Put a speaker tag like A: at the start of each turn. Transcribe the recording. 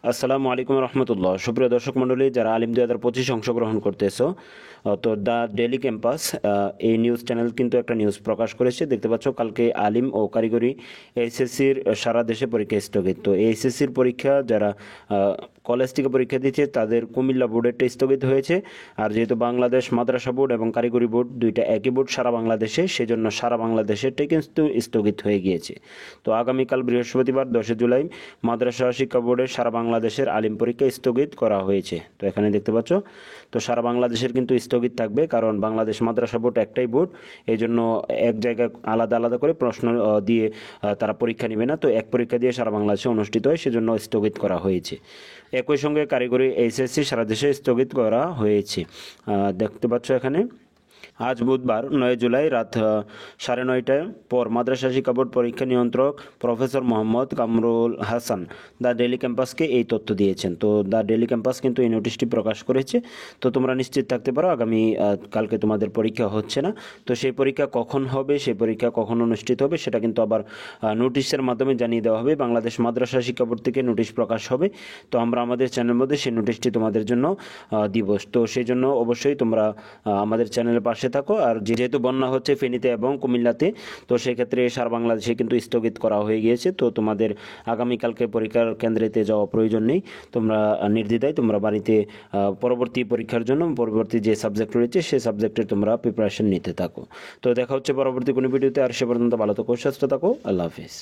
A: আসসালামু আলাইকুম রহমতুল্লাহ। সুপ্রিয় দর্শক মণ্ডলী, যারা আলিম 2025 অংশগ্রহণ করতেছো, তো দ্য ডেইলি ক্যাম্পাস এই নিউজ চ্যানেল কিন্তু একটা নিউজ প্রকাশ করেছে। দেখতে পাচ্ছ, কালকে আলিম ও কারিগরি এইচএসসির সারা দেশে পরীক্ষা স্থগিত। তো এইচএসসির পরীক্ষা যারা কলেজ থেকে পরীক্ষা দিচ্ছে তাদের কুমিল্লা বোর্ডেরটা স্থগিত হয়েছে। আর যেহেতু বাংলাদেশ মাদ্রাসা বোর্ড এবং কারিগরি বোর্ড দুইটা একই বোর্ড সারা বাংলাদেশে, সেজন্য সারা বাংলাদেশেরটাই কিন্তু স্থগিত হয়ে গিয়েছে। তো আগামীকাল বৃহস্পতিবার 10 জুলাই মাদ্রাসা শিক্ষা বোর্ডের সারা বাংলাদেশের আলিম পরীক্ষা স্থগিত করা হয়েছে। তো এখানে দেখতে পাচ্ছ, তো সারা বাংলাদেশের কিন্তু স্থগিত থাকবে, কারণ বাংলাদেশ মাদ্রাসা বোর্ড একটাই বোর্ড, এই জন্য এক জায়গায় আলাদা আলাদা করে প্রশ্ন দিয়ে তারা পরীক্ষা নেবে না। তো এক পরীক্ষা দিয়ে সারা বাংলাদেশে অনুষ্ঠিত হয়, সেজন্য স্থগিত করা হয়েছে। একই সঙ্গে কারিগরি এইচএসসি সারা দেশে স্থগিত করা হয়েছে। দেখতে পাচ্ছ এখানে আজ বুধবার 9 জুলাই রাত 9:30টায় পর মাদ্রাসা শিক্ষা বোর্ড পরীক্ষা নিয়ন্ত্রক professor Mohammad Kamrul Hasan the daily ক্যাম্পাসকে এই তথ্য দিয়েছেন। তো দ্য ডেইলি ক্যাম্পাস কিন্তু এই নোটিশটি প্রকাশ করেছে। তো তোমরা নিশ্চিত থাকতে পারো, আগামী কালকে তোমাদের পরীক্ষা হচ্ছে না। তো সেই পরীক্ষা কখন হবে, সেই পরীক্ষা কখন অনুষ্ঠিত হবে, সেটা কিন্তু আবার নোটিশের মাধ্যমে জানিয়ে দেওয়া হবে। বাংলাদেশ মাদ্রাসা শিক্ষা বোর্ড থেকে নোটিশ প্রকাশ হবে। তো আমরা আমাদের চ্যানেলের মধ্যে সেই নোটিশটি তোমাদের জন্য দিব। তো সেই জন্য অবশ্যই তোমরা আমাদের চ্যানেলের পাশে থাকো। আর যেহেতু বন্যা হচ্ছে ফেনীতে এবং কুমিল্লাতে, তো সেক্ষেত্রে সারা বাংলাদেশে কিন্তু স্থগিত করা হয়ে গিয়েছে। তো তোমাদের আগামীকালকে পরীক্ষার কেন্দ্রেতে যাওয়া প্রয়োজন নেই। তোমরা নির্দ্বিধায় তোমরা বাড়িতে পরবর্তী পরীক্ষার জন্য পরবর্তী যে সাবজেক্ট রয়েছে সেই সাবজেক্টের তোমরা প্রিপারেশন নিতে থাকো। তো দেখা হচ্ছে পরবর্তী কোনো ভিডিওতে। আর সে পর্যন্ত ভালো থাকো, সুস্থ থাকো। আল্লাহ হাফিজ।